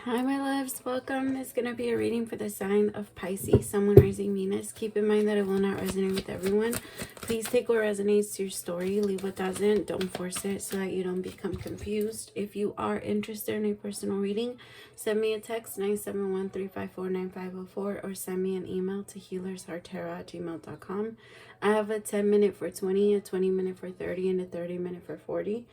Hi, my loves. Welcome. It's going to be a reading for the sign of Pisces, Sun, Moon, Rising, Venus. Keep in mind that it will not resonate with everyone. Please take what resonates to your story. Leave what doesn't. Don't force it so that you don't become confused. If you are interested in a personal reading, send me a text 971-354-9504 or send me an email to HealersHeartTarot@gmail.com. I have a 10-minute for 20, a 20-minute for 30, and a 30-minute for 40.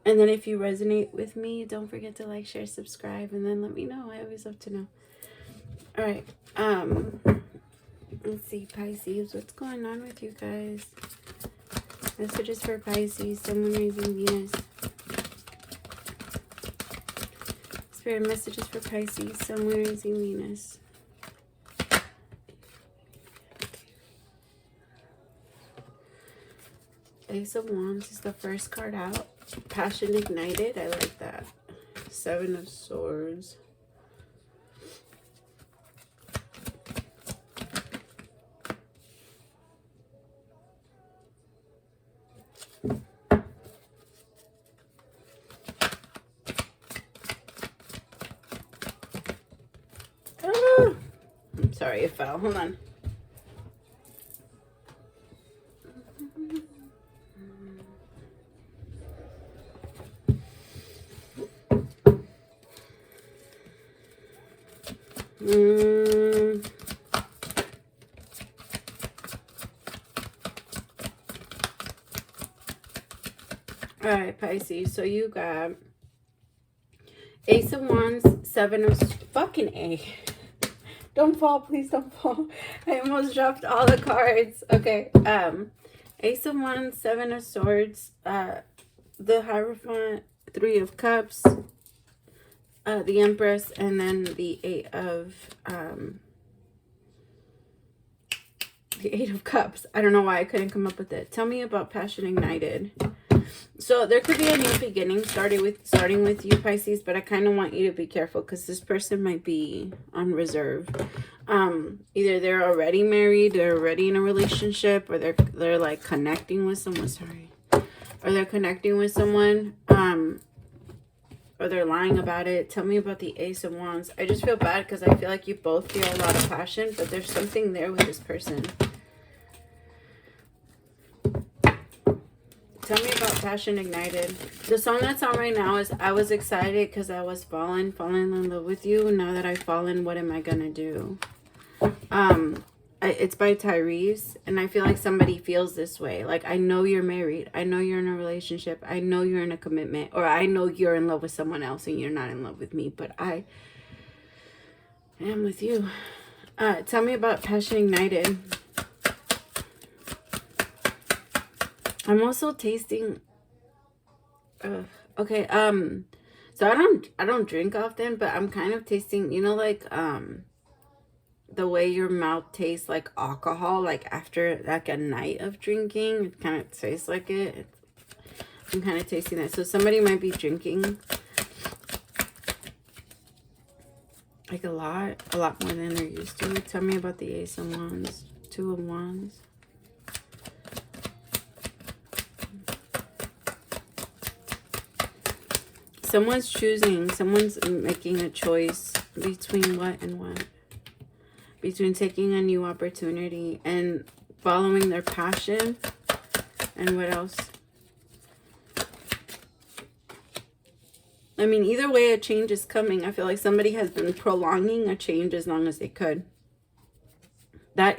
And then if you resonate with me, don't forget to like, share, subscribe, and then let me know. I always love to know. All right. Let's see, Pisces. What's going on with you guys? Messages for Pisces, Sun, Moon, Rising, Venus. Spirit messages for Pisces, Sun, Moon, Rising, Venus. Ace of Wands is the first card out. Passion ignited. I like that. Seven of Swords. Ah! I'm sorry, it fell. Hold on. All right, Pisces. So you got Ace of Wands, Seven of fucking A. Don't fall, please don't fall. I almost dropped all the cards. Okay. Ace of Wands, Seven of Swords, the Hierophant, Three of Cups, the Empress, and then the Eight of Cups. I don't know why I couldn't come up with it. Tell me about Passion Ignited. So there could be a new beginning starting with you, Pisces, but I kind of want you to be careful because this person might be on reserve. Either they're already married, they're already in a relationship, or they're like connecting with someone. Sorry, or they're connecting with someone. Or they're lying about it. Tell me about the Ace of Wands. I just feel bad because I feel like you both feel a lot of passion, but there's something there with this person. Tell me about Passion Ignited. The song that's on right now is I Was Excited Because I Was falling in love with you. Now that I've fallen, what am I gonna do? It's by Tyrese, and I feel like somebody feels this way. Like, I know you're married. I know you're in a relationship. I know you're in a commitment. Or I know you're in love with someone else and you're not in love with me. But I am with you. Tell me about Passion Ignited. I'm also tasting okay, so I don't drink often, but I'm kind of tasting, you know, like the way your mouth tastes like alcohol, like after like a night of drinking, it kind of tastes like it. I'm kind of tasting that. So somebody might be drinking like a lot more than they're used to. Tell me about the Ace of Wands, Two of Wands. Someone's making a choice between what and what. Between taking a new opportunity and following their passion. And what else? I mean, either way, a change is coming. I feel like somebody has been prolonging a change as long as they could. That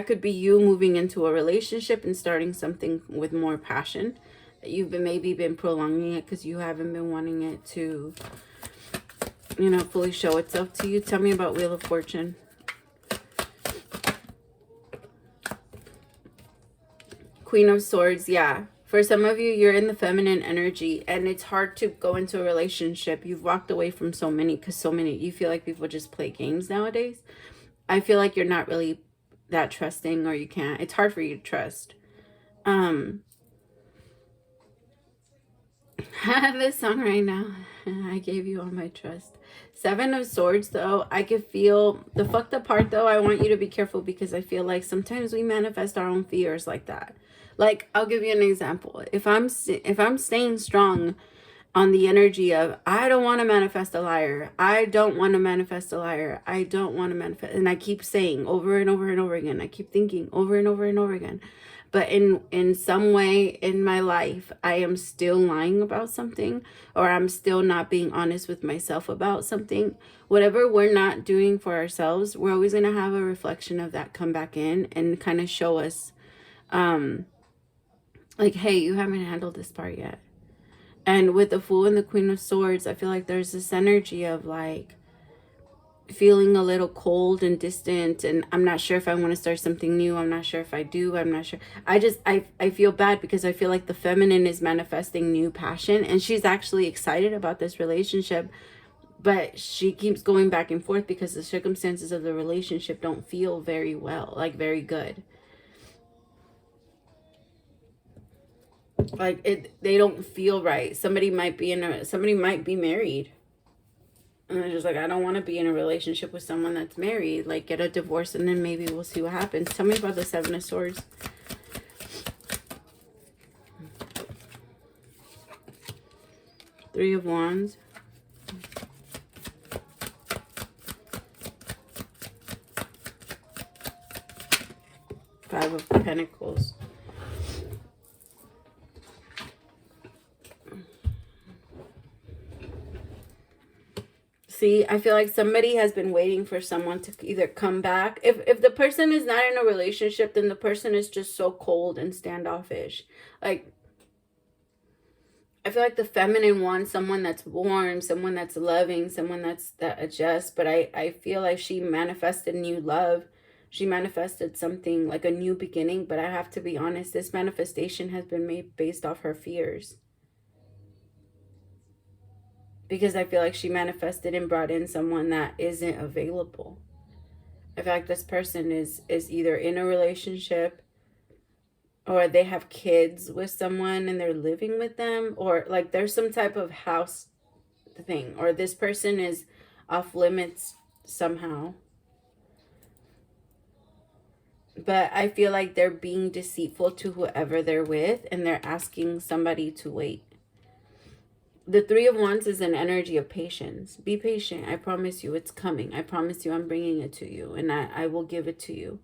could be you moving into a relationship and starting something with more passion. You've maybe been prolonging it because you haven't been wanting it to, you know, fully show itself to you. Tell me about Wheel of Fortune. Queen of Swords, yeah. For some of you, you're in the feminine energy and it's hard to go into a relationship. You've walked away from so many because you feel like people just play games nowadays. I feel like you're not really that trusting, or you can't. It's hard for you to trust. This song right now, I gave you all my trust. Seven of Swords, though, I could feel the fucked up part, though. I want you to be careful because I feel like sometimes we manifest our own fears like that. Like, I'll give you an example. If I'm staying strong on the energy of, I don't want to manifest a liar. I don't want to manifest a liar. I don't want to manifest. And I keep saying over and over and over again. I keep thinking over and over and over again. But in some way in my life, I am still lying about something, or I'm still not being honest with myself about something. Whatever we're not doing for ourselves, we're always going to have a reflection of that come back in and kind of show us, like, hey, you haven't handled this part yet. And with the Fool and the Queen of Swords, I feel like there's this energy of like feeling a little cold and distant, and I'm not sure if I want to start something new. I'm not sure if I do. I'm not sure. I feel bad because I feel like the feminine is manifesting new passion, and she's actually excited about this relationship, but she keeps going back and forth because the circumstances of the relationship don't feel very well, like very good. Like they don't feel right. Somebody might be married. And they're just like, I don't want to be in a relationship with someone that's married. Like, get a divorce and then maybe we'll see what happens. Tell me about the Seven of Swords. Three of Wands. Five of Pentacles. See, I feel like somebody has been waiting for someone to either come back. If the person is not in a relationship, then the person is just so cold and standoffish. Like, I feel like the feminine wants someone that's warm, someone that's loving, someone that adjusts. But I feel like she manifested new love. She manifested something like a new beginning. But I have to be honest, this manifestation has been made based off her fears. Because I feel like she manifested and brought in someone that isn't available. I feel like this person is either in a relationship, or they have kids with someone and they're living with them, or like there's some type of house thing, or this person is off limits somehow. But I feel like they're being deceitful to whoever they're with, and they're asking somebody to wait. The Three of Wands is an energy of patience. Be patient. I promise you it's coming. I promise you I'm bringing it to you, and I will give it to you.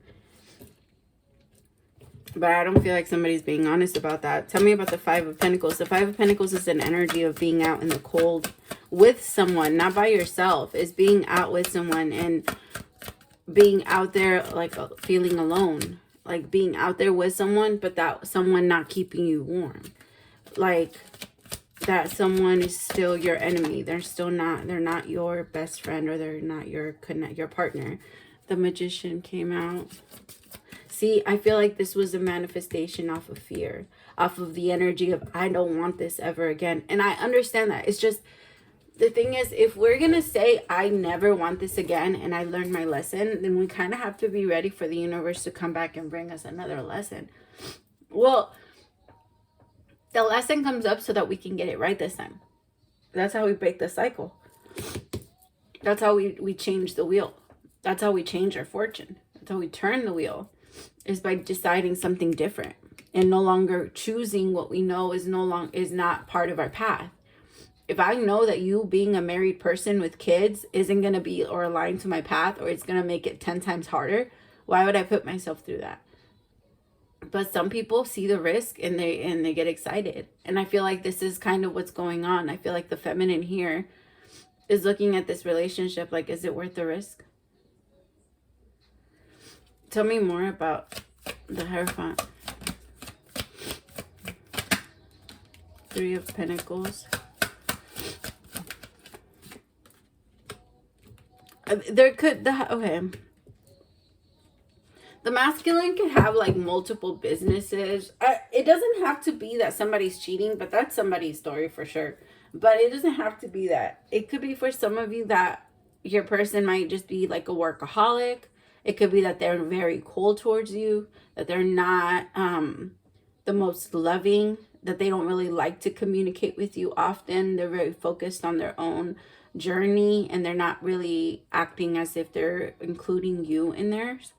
But I don't feel like somebody's being honest about that. Tell me about the Five of Pentacles. The Five of Pentacles is an energy of being out in the cold with someone, not by yourself. It's being out with someone and being out there like feeling alone. Like being out there with someone, but that someone not keeping you warm. Like that someone is still your enemy. They're not your best friend, or they're not your partner. The Magician came out. See, I feel like this was a manifestation off of fear, off of the energy of, I don't want this ever again. And I understand that. It's just, the thing is, if we're going to say, I never want this again, and I learned my lesson, then we kind of have to be ready for the universe to come back and bring us another lesson. Well, the lesson comes up so that we can get it right this time. That's how we break the cycle. That's how we change the wheel. That's how we change our fortune. That's how we turn the wheel, is by deciding something different and no longer choosing what we know is not part of our path. If I know that you being a married person with kids isn't going to be or aligned to my path, or it's going to make it 10 times harder, why would I put myself through that? But some people see the risk and they get excited. And I feel like this is kind of what's going on. I feel like the feminine here is looking at this relationship like, is it worth the risk? Tell me more about the Hierophant. Three of Pentacles. Okay. The masculine could have like multiple businesses. It doesn't have to be that somebody's cheating, but that's somebody's story for sure. But it doesn't have to be that. It could be for some of you that your person might just be like a workaholic. It could be that they're very cold towards you, that they're not the most loving, that they don't really like to communicate with you often. They're very focused on their own journey, and they're not really acting as if they're including you in theirs.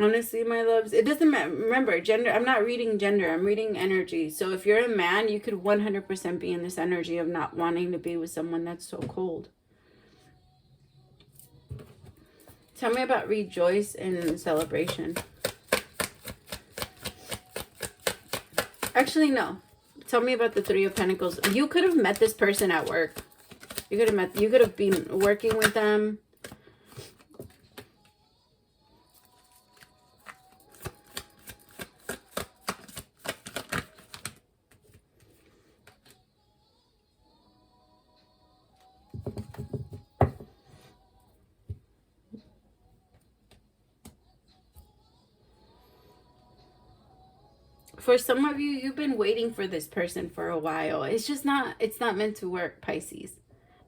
Honestly, my loves, it doesn't matter. Remember, gender, I'm not reading gender. I'm reading energy. So if you're a man, you could 100% be in this energy of not wanting to be with someone that's so cold. Tell me about rejoice and celebration. Actually, no. Tell me about the Three of Pentacles. You could have met this person at work. You could have been working with them. For some of you, you've been waiting for this person for a while. It's just not, it's not meant to work, Pisces.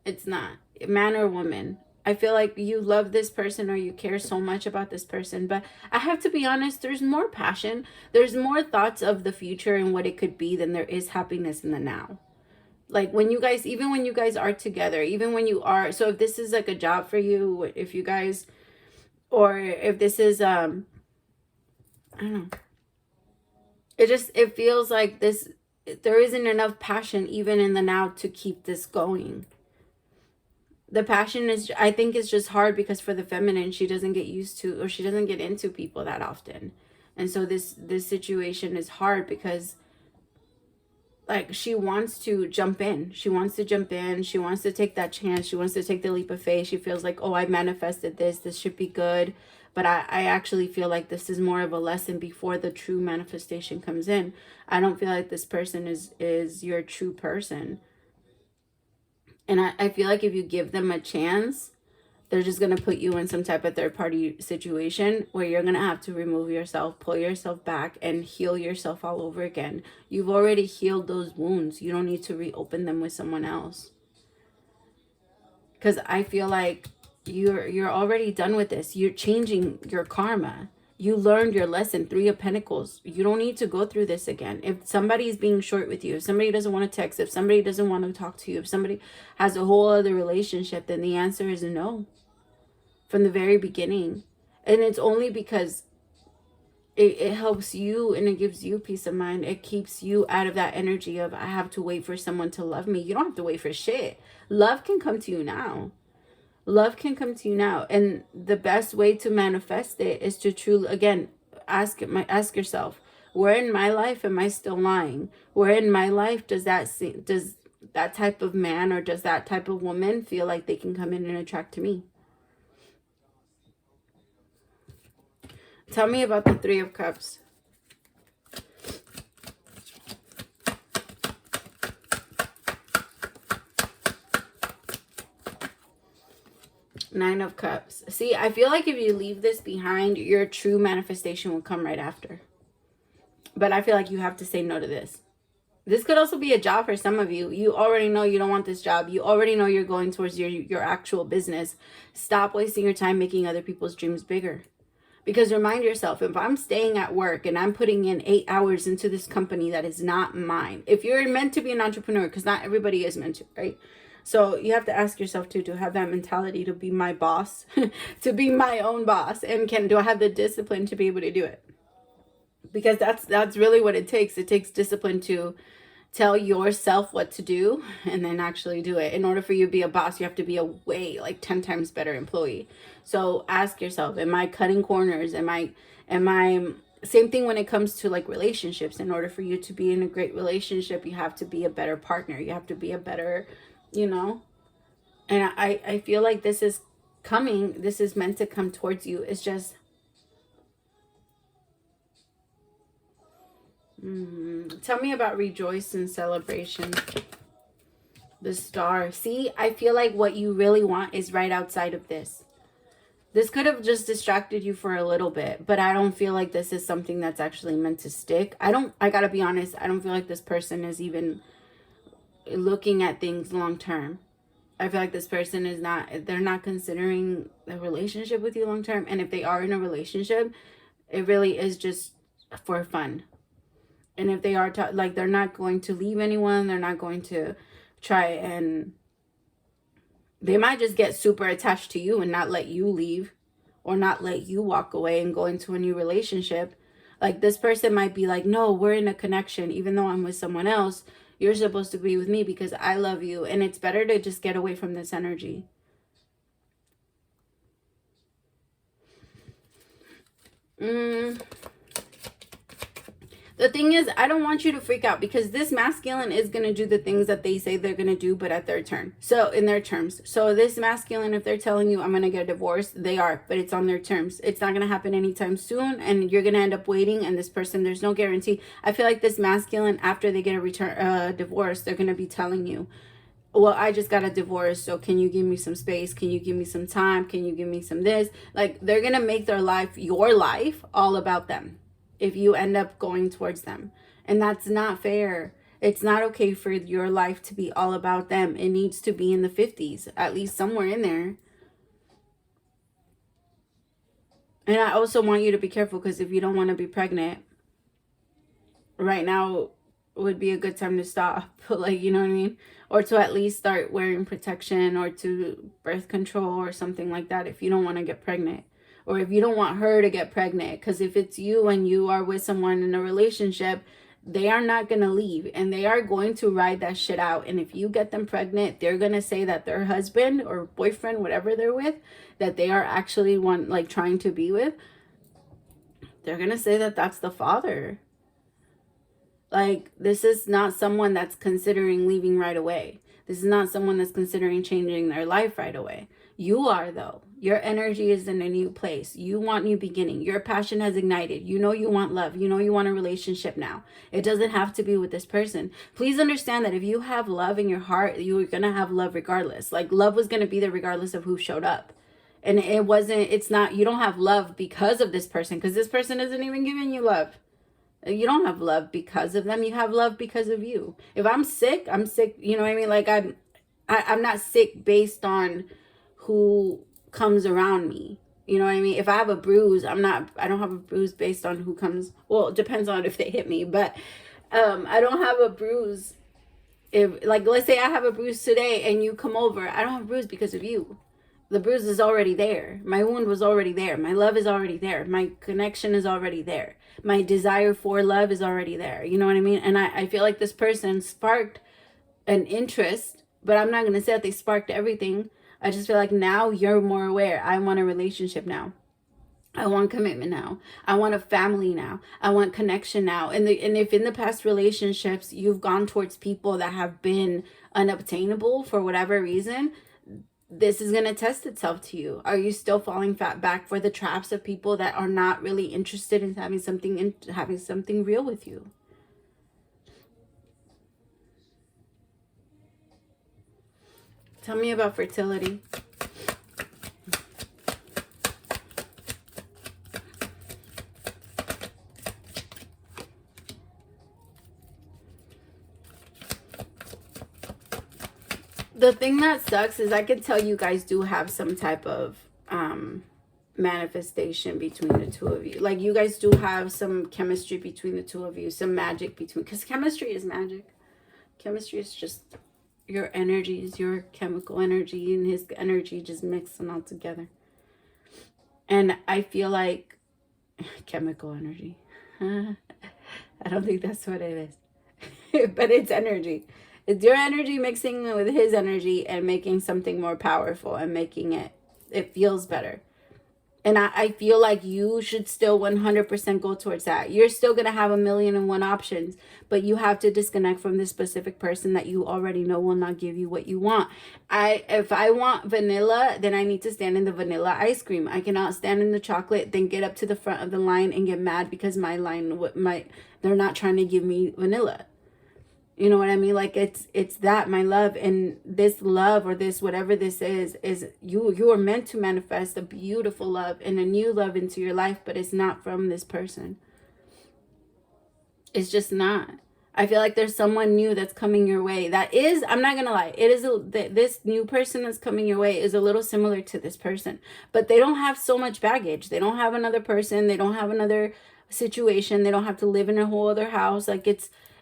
It's not. Man or woman. I feel like you love this person or you care so much about this person. But I have to be honest, there's more passion. There's more thoughts of the future and what it could be than there is happiness in the now. Like when you guys, even when you guys are together, even when you are, so if this is like a job for you, if you guys, or if this is, I don't know. It feels like this, there isn't enough passion even in the now to keep this going. The passion is, I think, is just hard because for the feminine, she doesn't get used to, or she doesn't get into people that often. And so this situation is hard because like she wants to jump in. She wants to jump in. She wants to take that chance. She wants to take the leap of faith. She feels like, oh, I manifested this. This should be good. But I actually feel like this is more of a lesson before the true manifestation comes in. I don't feel like this person is your true person. And I feel like if you give them a chance, they're just going to put you in some type of third-party situation where you're going to have to remove yourself, pull yourself back, and heal yourself all over again. You've already healed those wounds. You don't need to reopen them with someone else. Because I feel like you're already done with this. You're changing your karma. You learned your lesson. Three of Pentacles. You don't need to go through this again. If somebody is being short with you, if somebody doesn't want to text, if somebody doesn't want to talk to you, if somebody has a whole other relationship, then the answer is no. From the very beginning. And it's only because it helps you and it gives you peace of mind. It keeps you out of that energy of I have to wait for someone to love me. You don't have to wait for shit. Love can come to you now. Love can come to you now. And the best way to manifest it is to truly, again, ask yourself, where in my life am I still lying? Where in my life does that type of man or does that type of woman feel like they can come in and attract to me? Tell me about the Three of Cups. Nine of Cups. See, I feel like if you leave this behind, your true manifestation will come right after. But I feel like you have to say no to this. This could also be a job for some of you. You already know you don't want this job. You already know you're going towards your actual business. Stop wasting your time making other people's dreams bigger. Because remind yourself, if I'm staying at work and I'm putting in 8 hours into this company that is not mine, if you're meant to be an entrepreneur, because not everybody is meant to, right? So you have to ask yourself too, to have that mentality to be my boss, to be my own boss. And do I have the discipline to be able to do it? Because that's really what it takes. It takes discipline to tell yourself what to do and then actually do it. In order for you to be a boss, you have to be a way like 10 times better employee. So ask yourself, am I cutting corners? Am I same thing when it comes to like relationships. In order for you to be in a great relationship, you have to be a better partner. You have to be a better, you know. And I feel like this is coming. This is meant to come towards you. It's just tell me about rejoice and celebration. The Star. See, I feel like what you really want is right outside of this. This could have just distracted you for a little bit, but I don't feel like this is something that's actually meant to stick. I gotta be honest, I don't feel like this person is even looking at things long term. I feel like this person is not, they're not considering a relationship with you long term. And if they are in a relationship, it really is just for fun. And if they are, like, they're not going to leave anyone. They're not going to try and... They might just get super attached to you and not let you leave. or not let you walk away and go into a new relationship. Like, this person might be like, no, we're in a connection. Even though I'm with someone else, you're supposed to be with me because I love you. And it's better to just get away from this energy. The thing is, I don't want you to freak out, because this masculine is going to do the things that they say they're going to do, but at their turn. So, in their terms. So, this masculine, if they're telling you, I'm going to get a divorce, they are, but it's on their terms. It's not going to happen anytime soon, and you're going to end up waiting, and this person, there's no guarantee. I feel like this masculine, after they get a divorce, they're going to be telling you, well, I just got a divorce, so can you give me some space? Can you give me some time? Can you give me some this? Like, they're going to make their life, your life, all about them if you end up going towards them. And that's not fair. It's not okay for your life to be all about them. It needs to be in the 50s, at least somewhere in there. And I also want you to be careful, because if you don't want to be pregnant, right now would be a good time to stop. Like, you know what I mean? Or to at least start wearing protection, or to birth control or something like that if you don't want to get pregnant. Or if you don't want her to get pregnant. Because if it's you and you are with someone in a relationship, they are not going to leave. And they are going to ride that shit out. And if you get them pregnant, they're going to say that their husband or boyfriend, whatever they're with, that they are actually trying to be with, they're going to say that that's the father. Like, this is not someone that's considering leaving right away. This is not someone that's considering changing their life right away. You are, though. Your energy is in a new place. You want new beginning. Your passion has ignited. You know you want love. You know you want a relationship now. It doesn't have to be with this person. Please understand that if you have love in your heart, you're going to have love regardless. Like, love was going to be there regardless of who showed up. And it's not, you don't have love because of this person, because this person isn't even giving you love. You don't have love because of them. You have love because of you. If I'm sick, I'm sick. You know what I mean? Like, I'm not sick based on who comes around me. You know what I mean? If I have a bruise, I don't have a bruise based on who comes. Well, it depends on if they hit me, but I don't have a bruise. If, like, let's say I have a bruise today and you come over, I don't have a bruise because of you. The bruise is already there. My wound was already there. My love is already there. My connection is already there. My desire for love is already there. You know what I mean? And I feel like this person sparked an interest, but I'm not going to say that they sparked everything. I just feel like now you're more aware. I want a relationship now. I want commitment now. I want a family now. I want connection now. And if in the past relationships you've gone towards people that have been unobtainable for whatever reason, this is going to test itself to you. Are you still falling back for the traps of people that are not really interested in having something real with you? Tell me about fertility. The thing that sucks is I could tell you guys do have some type of manifestation between the two of you. Like, you guys do have some chemistry between the two of you, some magic between, because chemistry is magic. Chemistry is just your energies, your chemical energy and his energy just mixing all together. And I feel like chemical energy. I don't think that's what it is. But it's energy. It's your energy mixing with his energy and making something more powerful and making it feels better. And I feel like you should still 100% go towards that. You're still going to have 1,000,001 options, but you have to disconnect from this specific person that you already know will not give you what you want. If I want vanilla, then I need to stand in the vanilla ice cream. I cannot stand in the chocolate, then get up to the front of the line and get mad because they're not trying to give me vanilla. You know what I mean? Like, it's that, my love, and this love, or this whatever this is you are meant to manifest a beautiful love and a new love into your life, but it's not from this person. It's just not. I feel like there's someone new that's coming your way. That is, I'm not gonna lie, this new person that's coming your way is a little similar to this person, but they don't have so much baggage. They don't have another person. They don't have another situation. They don't have to live in a whole other house. Like,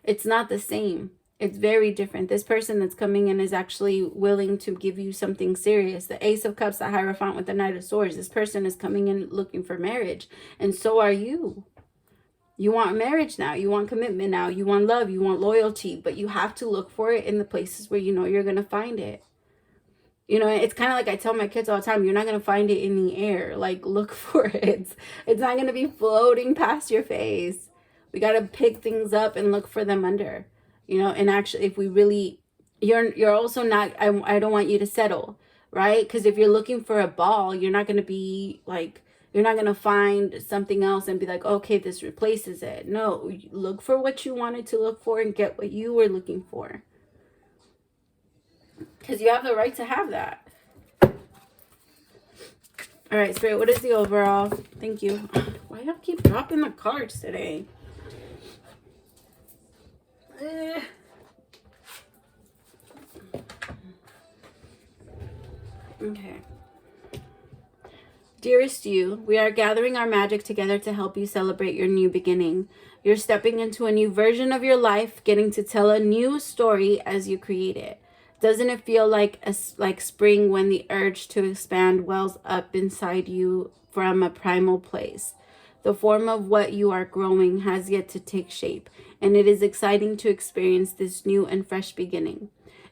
it's not the same. It's very different. This person that's coming in is actually willing to give you something serious. The Ace of Cups, the Hierophant with the Knight of Swords. This person is coming in looking for marriage. And so are you. You want marriage now. You want commitment now. You want love. You want loyalty. But you have to look for it in the places where you know you're going to find it. You know, it's kind of like I tell my kids all the time, you're not going to find it in the air. Like, look for it. It's not going to be floating past your face. We got to pick things up and look for them under. You know, and actually, if we really, you're also not, I don't want you to settle, right? Because if you're looking for a ball, you're not going to be like, you're not going to find something else and be like, okay, this replaces it. No, look for what you wanted to look for and get what you were looking for. Because you have the right to have that. All right, Spirit, what is the overall? Thank you. Why y'all keep dropping the cards today? Okay. Dearest you, we are gathering our magic together to help you celebrate your new beginning. You're stepping into a new version of your life, getting to tell a new story as you create it. Doesn't it feel like spring when the urge to expand wells up inside you from a primal place? The form of what you are growing has yet to take shape, and it is exciting to experience this new and fresh beginning.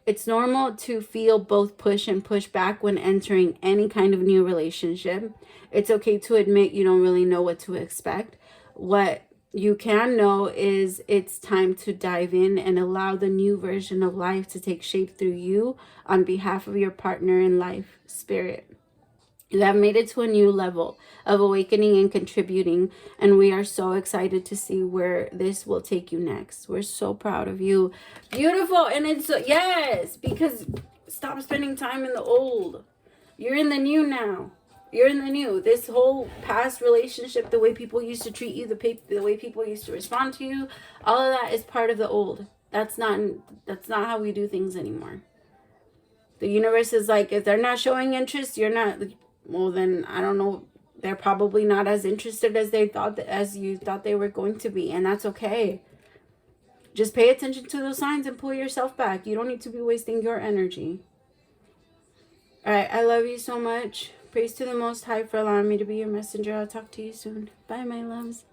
It's normal to feel both push and push back when entering any kind of new relationship. It's okay to admit you don't really know what to expect. What you can know is it's time to dive in and allow the new version of life to take shape through you on behalf of your partner in life, Spirit. You have made it to a new level of awakening and contributing, and we are so excited to see where this will take you next. We're so proud of you. Beautiful. And it's, yes, because stop spending time in the old. You're in the new now. You're in the new. This whole past relationship, the way people used to treat you, the way people used to respond to you, all of that is part of the old. That's not how we do things anymore. The universe is like, if they're not showing interest, you're not... Well, then, I don't know, they're probably not as interested as you thought they were going to be, and that's okay. Just pay attention to those signs and pull yourself back. You don't need to be wasting your energy. All right, I love you so much. Praise to the Most High for allowing me to be your messenger. I'll talk to you soon. Bye, my loves.